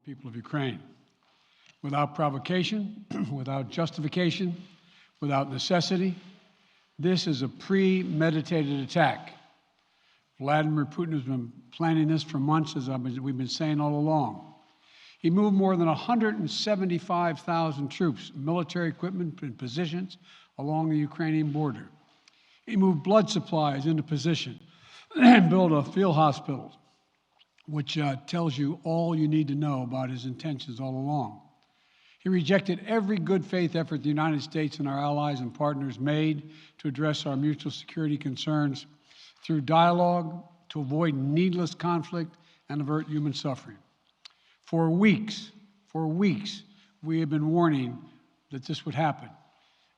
people of Ukraine. Without provocation, without justification, without necessity, this is a premeditated attack. Vladimir Putin has been planning this for months, as we've been saying all along. He moved more than 175,000 troops, military equipment, and positions along the Ukrainian border. He moved blood supplies into position and built a field hospital, which tells you all you need to know about his intentions all along. He rejected every good faith effort the United States and our allies and partners made to address our mutual security concerns through dialogue to avoid needless conflict and avert human suffering. For weeks, we have been warning that this would happen.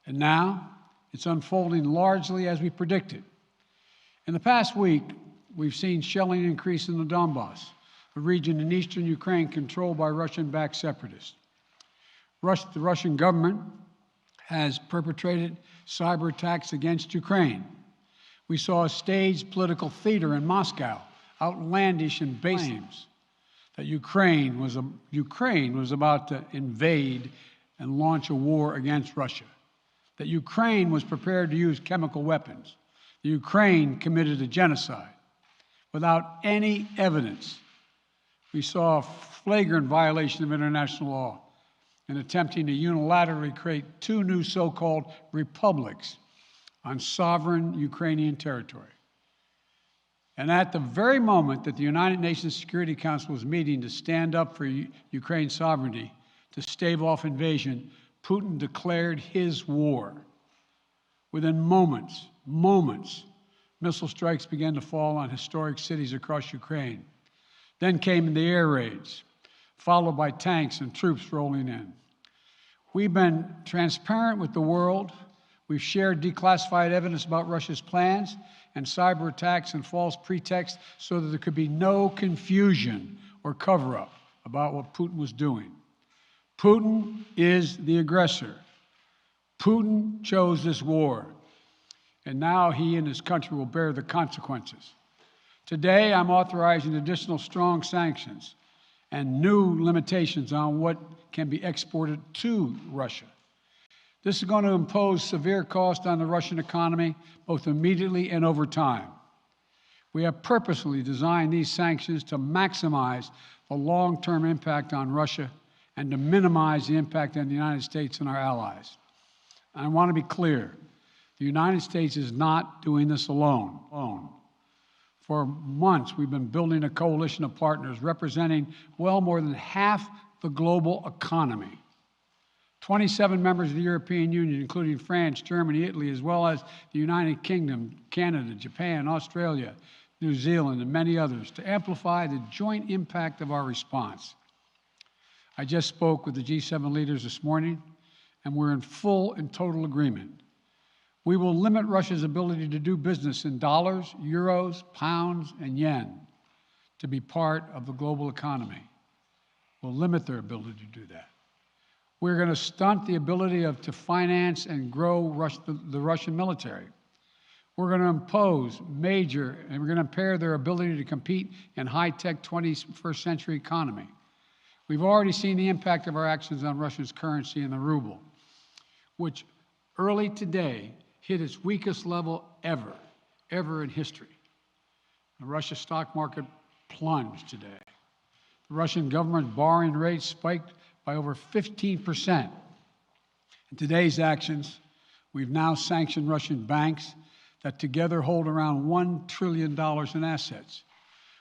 And now it's unfolding largely as we predicted. In the past week, we've seen shelling increase in the Donbass, a region in eastern Ukraine controlled by Russian-backed separatists. The Russian government has perpetrated cyber attacks against Ukraine. We saw a staged political theater in Moscow, outlandish and base claims that Ukraine was about to invade and launch a war against Russia, that Ukraine was prepared to use chemical weapons, that Ukraine committed a genocide. Without any evidence, we saw a flagrant violation of international law in attempting to unilaterally create two new so-called republics on sovereign Ukrainian territory. And at the very moment that the United Nations Security Council was meeting to stand up for Ukraine's sovereignty, to stave off invasion, Putin declared his war. Within moments, missile strikes began to fall on historic cities across Ukraine. Then came the air raids, followed by tanks and troops rolling in. We've been transparent with the world. We've shared declassified evidence about Russia's plans and cyber attacks and false pretexts so that there could be no confusion or cover-up about what Putin was doing. Putin is the aggressor. Putin chose this war, and now he and his country will bear the consequences. Today, I'm authorizing additional strong sanctions and new limitations on what can be exported to Russia. This is going to impose severe cost on the Russian economy, both immediately and over time. We have purposely designed these sanctions to maximize the long-term impact on Russia and to minimize the impact on the United States and our allies. I want to be clear, the United States is not doing this alone. For months, we've been building a coalition of partners representing well more than half the global economy. 27 members of the European Union, including France, Germany, Italy, as well as the United Kingdom, Canada, Japan, Australia, New Zealand, and many others, to amplify the joint impact of our response. I just spoke with the G7 leaders this morning, and we're in full and total agreement. We will limit Russia's ability to do business in dollars, euros, pounds, and yen to be part of the global economy. We'll limit their ability to do that. We're going to stunt the ability to finance and grow the Russian military. We're going to impose and we're going to impair their ability to compete in high-tech 21st century economy. We've already seen the impact of our actions on Russia's currency and the ruble, which early today hit its weakest level ever in history. The Russia stock market plunged today. The Russian government borrowing rate spiked by over 15%. In today's actions, we've now sanctioned Russian banks that together hold around $1 trillion in assets.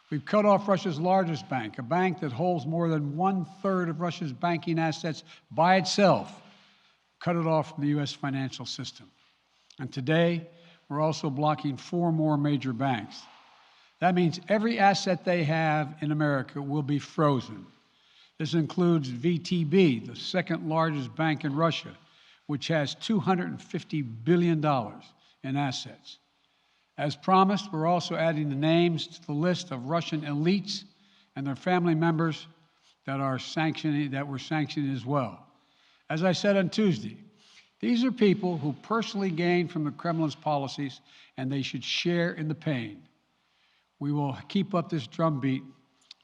We've cut off Russia's largest bank, a bank that holds more than 1/3 of Russia's banking assets by itself, cut it off from the U.S. financial system. And today, we're also blocking 4 more major banks. That means every asset they have in America will be frozen. This includes VTB, the second largest bank in Russia, which has $250 billion in assets. As promised, we're also adding the names to the list of Russian elites and their family members that we're sanctioning as well. As I said on Tuesday, these are people who personally gain from the Kremlin's policies, and they should share in the pain. We will keep up this drumbeat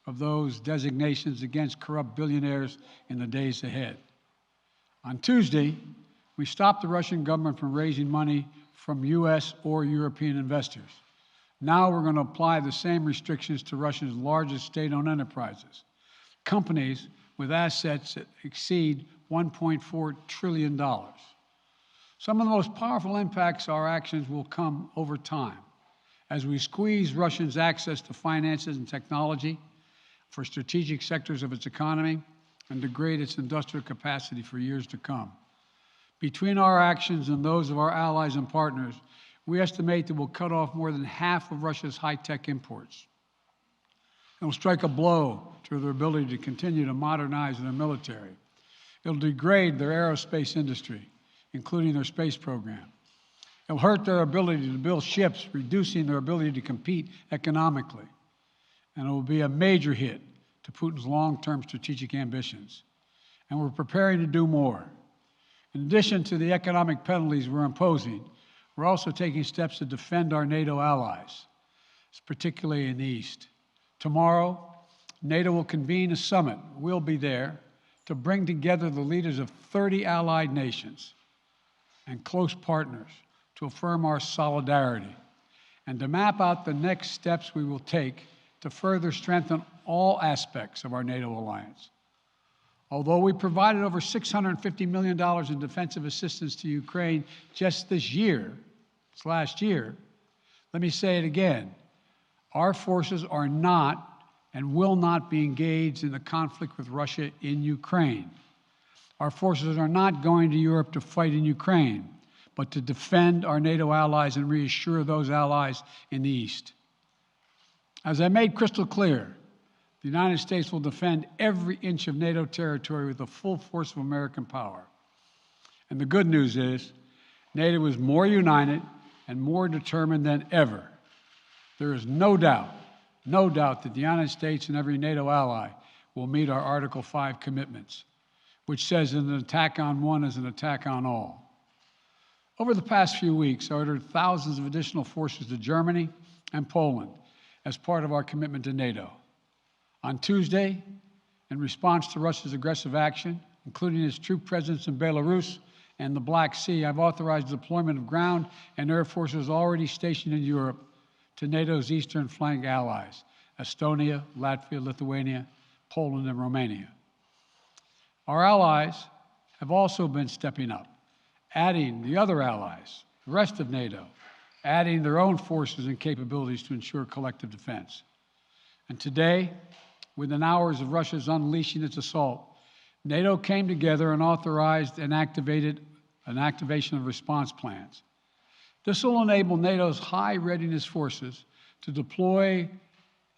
of those designations against corrupt billionaires in the days ahead. On Tuesday, we stopped the Russian government from raising money from U.S. or European investors. Now we're going to apply the same restrictions to Russia's largest state-owned enterprises, companies with assets that exceed $1.4 trillion. Some of the most powerful impacts of our actions will come over time as we squeeze Russia's access to finances and technology for strategic sectors of its economy and degrade its industrial capacity for years to come. Between our actions and those of our allies and partners, we estimate that we'll cut off more than half of Russia's high-tech imports. It will strike a blow to their ability to continue to modernize their military. It will degrade their aerospace industry, including their space program. It will hurt their ability to build ships, reducing their ability to compete economically. And it will be a major hit to Putin's long-term strategic ambitions. And we're preparing to do more. In addition to the economic penalties we're imposing, we're also taking steps to defend our NATO allies, particularly in the East. Tomorrow, NATO will convene a summit. We'll be there to bring together the leaders of 30 allied nations and close partners to affirm our solidarity and to map out the next steps we will take to further strengthen all aspects of our NATO alliance. Although we provided over $650 million in defensive assistance to Ukraine just this last year, let me say it again. Our forces are not and will not be engaged in the conflict with Russia in Ukraine. Our forces are not going to Europe to fight in Ukraine, but to defend our NATO allies and reassure those allies in the East. As I made crystal clear, the United States will defend every inch of NATO territory with the full force of American power. And the good news is, NATO is more united and more determined than ever. There is no doubt that the United States and every NATO ally will meet our Article 5 commitments, which says that an attack on one is an attack on all. Over the past few weeks, I ordered thousands of additional forces to Germany and Poland as part of our commitment to NATO. On Tuesday, in response to Russia's aggressive action, including its troop presence in Belarus and the Black Sea, I've authorized the deployment of ground and air forces already stationed in Europe to NATO's eastern flank allies, Estonia, Latvia, Lithuania, Poland, and Romania. Our allies have also been stepping up, adding the other allies, the rest of NATO, adding their own forces and capabilities to ensure collective defense. And today, within hours of Russia's unleashing its assault, NATO came together and authorized and activated an activation of response plans. This will enable NATO's high readiness forces to deploy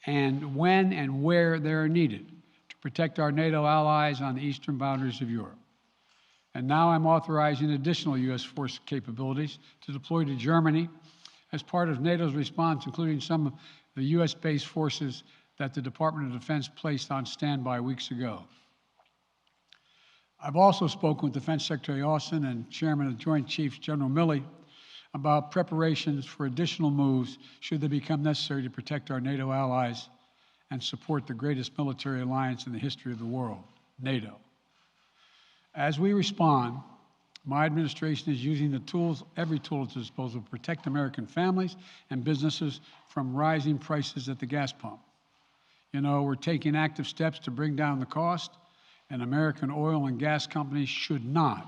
and when and where they are needed to protect our NATO allies on the eastern boundaries of Europe. And now I'm authorizing additional U.S. force capabilities to deploy to Germany as part of NATO's response, including some of the U.S.-based forces that the Department of Defense placed on standby weeks ago. I've also spoken with Defense Secretary Austin and Chairman of the Joint Chiefs, General Milley, about preparations for additional moves should they become necessary to protect our NATO allies and support the greatest military alliance in the history of the world, NATO. As we respond, my administration is using the tools, every tool at its disposal to protect American families and businesses from rising prices at the gas pump. You know, we're taking active steps to bring down the cost, and American oil and gas companies should not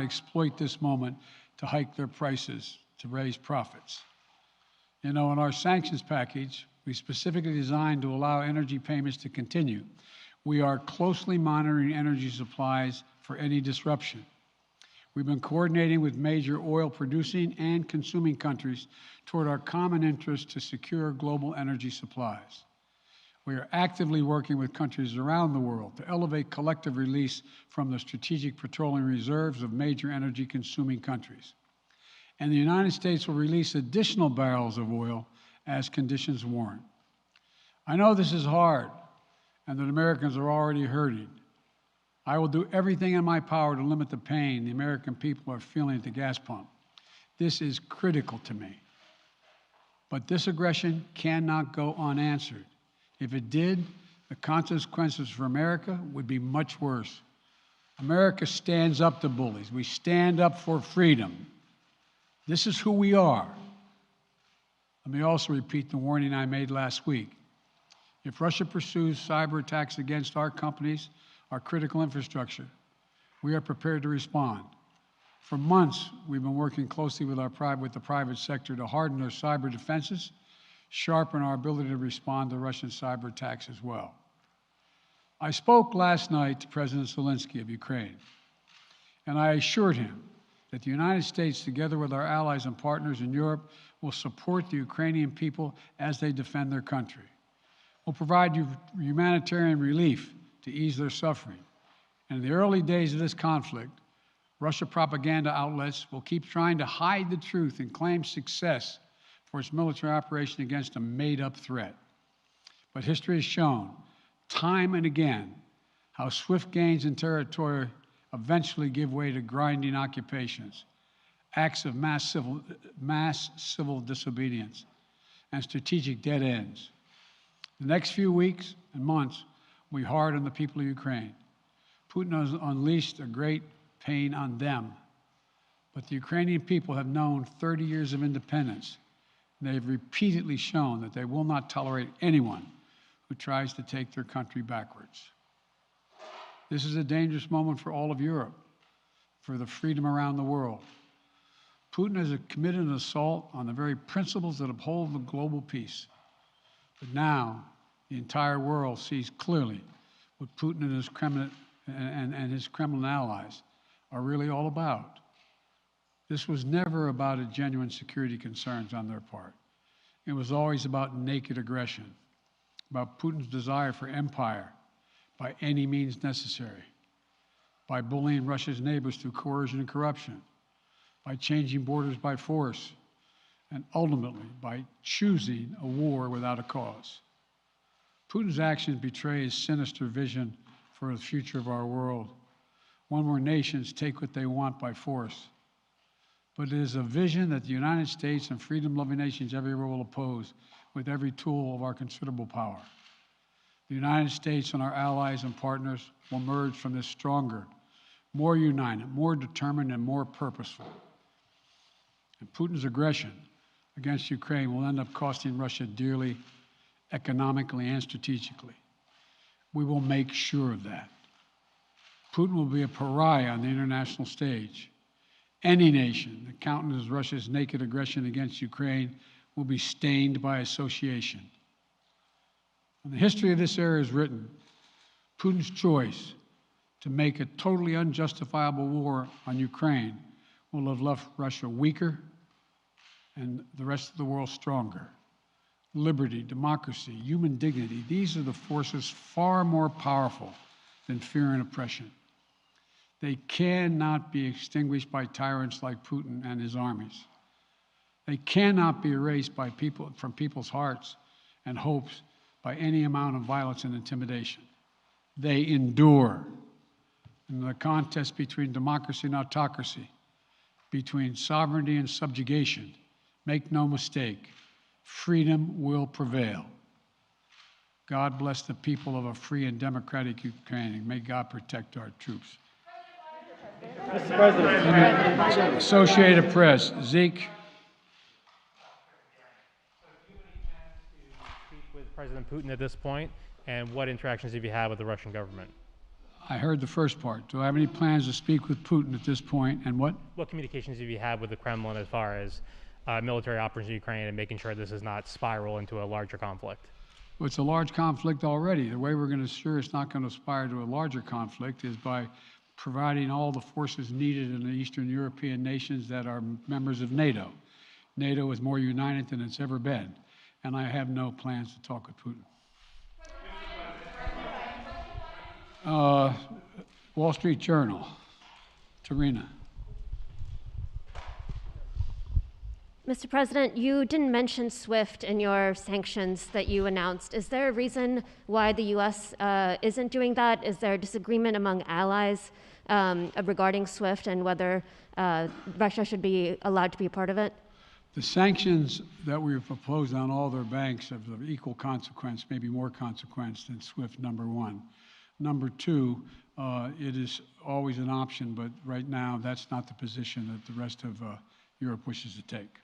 exploit this moment to hike their prices to raise profits. You know, in our sanctions package, we specifically designed to allow energy payments to continue. We are closely monitoring energy supplies for any disruption. We've been coordinating with major oil-producing and consuming countries toward our common interest to secure global energy supplies. We are actively working with countries around the world to elevate collective release from the strategic petroleum reserves of major energy-consuming countries. And the United States will release additional barrels of oil as conditions warrant. I know this is hard and that Americans are already hurting. I will do everything in my power to limit the pain the American people are feeling at the gas pump. This is critical to me. But this aggression cannot go unanswered. If it did, the consequences for America would be much worse. America stands up to bullies. We stand up for freedom. This is who we are. Let me also repeat the warning I made last week. If Russia pursues cyber attacks against our companies, our critical infrastructure, we are prepared to respond. For months, we've been working closely with the private sector to harden their cyber defenses, sharpen our ability to respond to Russian cyber attacks as well. I spoke last night to President Zelenski of Ukraine, and I assured him that the United States, together with our allies and partners in Europe, will support the Ukrainian people as they defend their country. We'll provide humanitarian relief to ease their suffering. And in the early days of this conflict, Russia propaganda outlets will keep trying to hide the truth and claim success for its military operation against a made-up threat. But history has shown, time and again, how swift gains in territory eventually give way to grinding occupations, acts of mass civil disobedience, and strategic dead ends. The next few weeks and months will be hard on the people of Ukraine. Putin has unleashed a great pain on them, but the Ukrainian people have known 30 years of independence. They've repeatedly shown that they will not tolerate anyone who tries to take their country backwards. This is a dangerous moment for all of Europe, for the freedom around the world. Putin has committed an assault on the very principles that uphold the global peace. But now, the entire world sees clearly what Putin and his Kremlin allies are really all about. This was never about a genuine security concerns on their part. It was always about naked aggression, about Putin's desire for empire by any means necessary, by bullying Russia's neighbors through coercion and corruption, by changing borders by force, and ultimately by choosing a war without a cause. Putin's actions betray his sinister vision for the future of our world, one where nations take what they want by force. But it is a vision that the United States and freedom-loving nations everywhere will oppose with every tool of our considerable power. The United States and our allies and partners will emerge from this stronger, more united, more determined, and more purposeful. And Putin's aggression against Ukraine will end up costing Russia dearly, economically and strategically. We will make sure of that. Putin will be a pariah on the international stage. Any nation that countenances Russia's naked aggression against Ukraine will be stained by association. When the history of this era is written, Putin's choice to make a totally unjustifiable war on Ukraine will have left Russia weaker and the rest of the world stronger. Liberty, democracy, human dignity, these are the forces far more powerful than fear and oppression. They cannot be extinguished by tyrants like Putin and his armies. They cannot be erased from people's hearts and hopes by any amount of violence and intimidation. They endure. In the contest between democracy and autocracy, between sovereignty and subjugation, make no mistake, freedom will prevail. God bless the people of a free and democratic Ukraine, and may God protect our troops. Mr. President. Associated Press, Zeke. Do you have any plans to speak with President Putin at this point, and what interactions have you had with the Russian government? I heard the first part. Do I have any plans to speak with Putin at this point, and what? What communications have you had with the Kremlin as far as military operations in Ukraine and making sure this does not spiral into a larger conflict? Well, it's a large conflict already. The way we're going to ensure it's not going to aspire to a larger conflict is by providing all the forces needed in the Eastern European nations that are members of NATO. NATO is more united than it's ever been, and I have no plans to talk with Putin. Wall Street Journal, Tarina. Mr. President, you didn't mention SWIFT in your sanctions that you announced. Is there a reason why the U.S. Isn't doing that? Is there a disagreement among allies regarding SWIFT and whether Russia should be allowed to be a part of it? The sanctions that we've proposed on all their banks are of equal consequence, maybe more consequence than SWIFT, number one. Number two, it is always an option, but right now that's not the position that the rest of Europe wishes to take.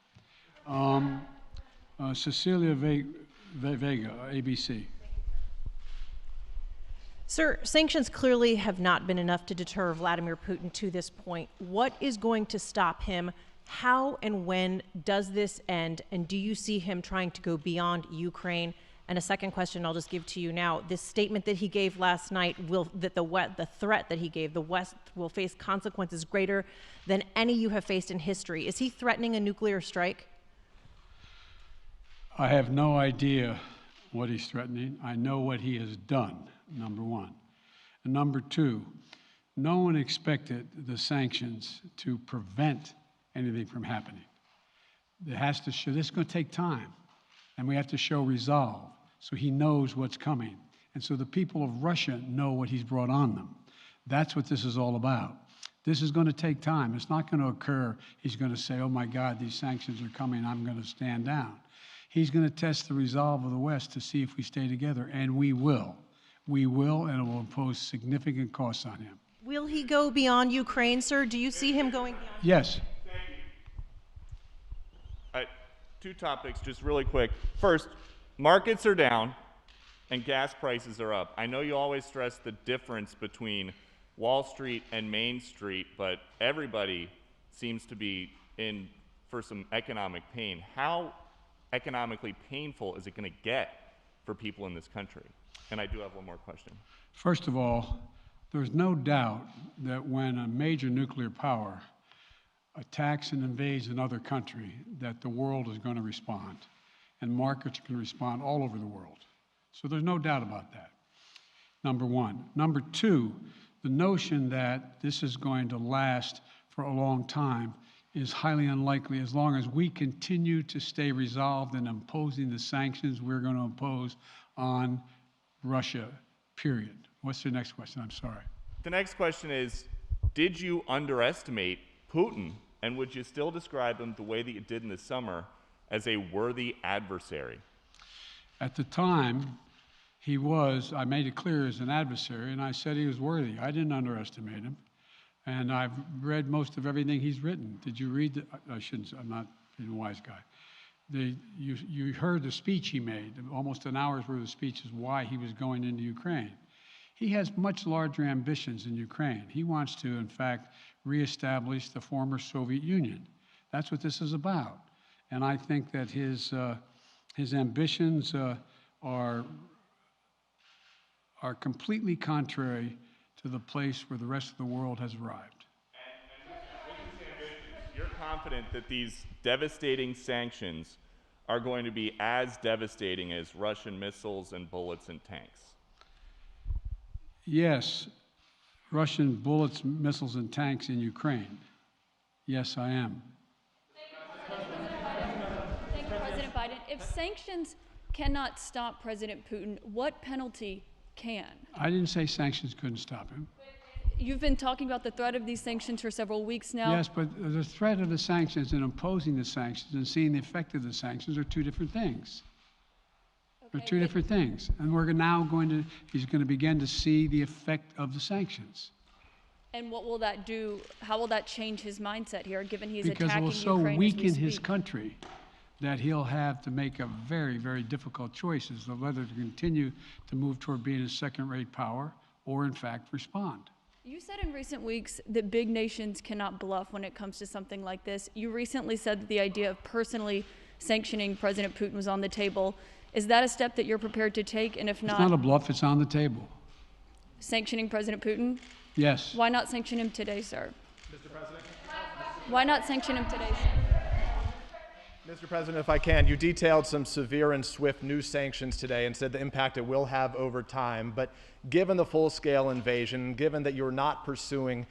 Cecilia Vega, ABC. Sir, sanctions clearly have not been enough to deter Vladimir Putin to this point. What is going to stop him? How and when does this end? And do you see him trying to go beyond Ukraine? And a second question I'll just give to you now. This statement that he gave last night, the threat that he gave, the West will face consequences greater than any you have faced in history. Is he threatening a nuclear strike? I have no idea what he's threatening. I know what he has done, number one. And number two, no one expected the sanctions to prevent anything from happening. It has to show, this is going to take time, and we have to show resolve so he knows what's coming. And so the people of Russia know what he's brought on them. That's what this is all about. This is going to take time. It's not going to occur, he's going to say, oh my God, these sanctions are coming, I'm going to stand down. He's going to test the resolve of the West to see if we stay together, and we will. We will, and it will impose significant costs on him. Will he go beyond Ukraine, sir? Do you see him going beyond? Yes. Two topics, just really quick. First, markets are down and gas prices are up. I know you always stress the difference between Wall Street and Main Street, but everybody seems to be in for some economic pain. How economically painful is it going to get for people in this country? And I do have one more question. First of all, there's no doubt that when a major nuclear power attacks and invades another country, that the world is going to respond, and markets can respond all over the world. So there's no doubt about that, number one. Number two, the notion that this is going to last for a long time is highly unlikely as long as we continue to stay resolved in imposing the sanctions we're going to impose on Russia, period. What's the next question? I'm sorry. The next question is, did you underestimate Putin, and would you still describe him the way that you did in the summer as a worthy adversary? At the time, he was, I made it clear, as an adversary, and I said he was worthy. I didn't underestimate him. And I've read most of everything he's written. Did you read I shouldn't, I'm not being a wise guy. You heard the speech he made, almost an hour's worth of speech is why he was going into Ukraine. He has much larger ambitions in Ukraine. He wants to, in fact, reestablish the former Soviet Union. That's what this is about. And I think that his ambitions are completely contrary to the place where the rest of the world has arrived. And with these ambitions, you're confident that these devastating sanctions are going to be as devastating as Russian missiles and bullets and tanks? Yes, Russian bullets, missiles, and tanks in Ukraine. Yes, I am. Thank you, President Biden. If sanctions cannot stop President Putin, what penalty can? I didn't say sanctions couldn't stop him. You've been talking about the threat of these sanctions for several weeks now. Yes, but the threat of the sanctions and imposing the sanctions and seeing the effect of the sanctions are two different things. They're two different things. And he's going to begin to see the effect of the sanctions. And what will that do? How will that change his mindset here, given he's because attacking it will so Ukraine weaken his country that he'll have to make a very, very difficult choice as to whether to continue to move toward being a second-rate power or, in fact, respond. You said in recent weeks that big nations cannot bluff when it comes to something like this. You recently said that the idea of personally sanctioning President Putin was on the table. Is that a step that you're prepared to take? And if not, it's not a bluff, it's on the table. Sanctioning President Putin? Yes. Why not sanction him today, sir? Mr. President? Why not sanction him today, sir? Mr. President, if I can, you detailed some severe and swift new sanctions today and said the impact it will have over time. But given the full-scale invasion, given that you're not pursuing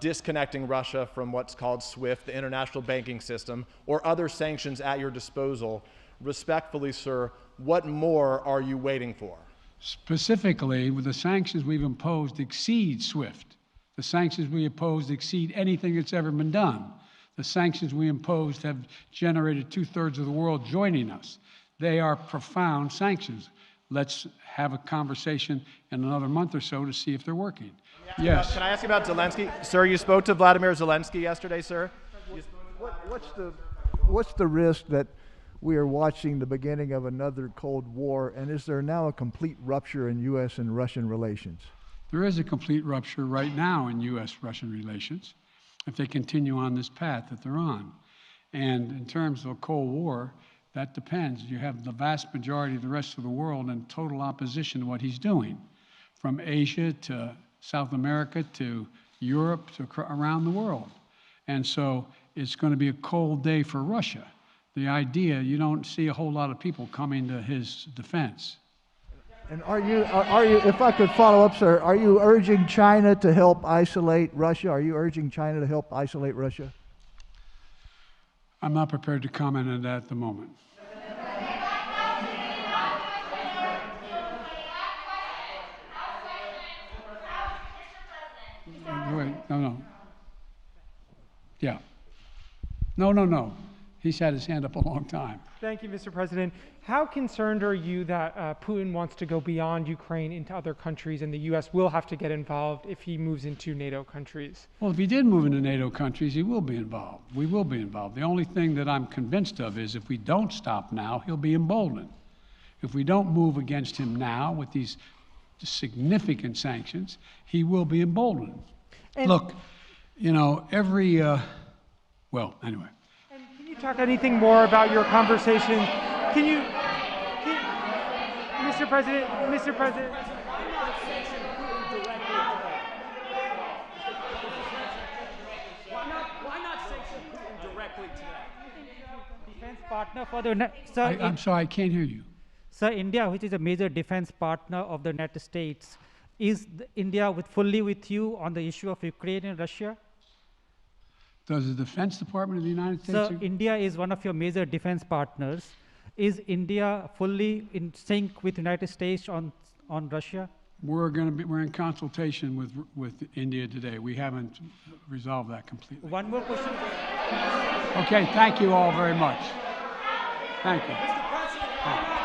disconnecting Russia from what's called SWIFT, the international banking system, or other sanctions at your disposal, respectfully, sir, what more are you waiting for? Specifically, with the sanctions we've imposed exceed SWIFT. The sanctions we imposed exceed anything that's ever been done. The sanctions we imposed have generated 2/3 of the world joining us. They are profound sanctions. Let's have a conversation in another month or so to see if they're working. Yes. Can I ask you about Zelensky? Sir, you spoke to Vladimir Zelenski yesterday, sir. What's the risk that we are watching the beginning of another Cold War, and is there now a complete rupture in U.S. and Russian relations? There is a complete rupture right now in U.S.-Russian relations if they continue on this path that they're on. And in terms of a Cold War, that depends. You have the vast majority of the rest of the world in total opposition to what he's doing, from Asia to South America to Europe to around the world. And so it's going to be a cold day for Russia. The idea, you don't see a whole lot of people coming to his defense. And are you, if I could follow up, sir, are you urging China to help isolate Russia? Are you urging China to help isolate Russia? I'm not prepared to comment on that at the moment. Wait, no. Yeah. No. He's had his hand up a long time. Thank you, Mr. President. How concerned are you that Putin wants to go beyond Ukraine into other countries, and the U.S. will have to get involved if he moves into NATO countries? Well, if he did move into NATO countries, he will be involved. We will be involved. The only thing that I'm convinced of is if we don't stop now, he'll be emboldened. If we don't move against him now with these significant sanctions, he will be emboldened. And look, you know, well, anyway. And can you talk anything more about your conversation? Mr. President. Why not sanction Putin directly today? Defense partner for the I'm sorry, I can't hear you. Sir, India, which is a major defense partner of the United States, is India fully with you on the issue of Ukraine and Russia? Does the Defense Department of the United States? So India is one of your major defense partners. Is India fully in sync with the United States on Russia? We're in consultation with India today. We haven't resolved that completely. One more question. Okay, thank you all very much. Thank you. Mr. President,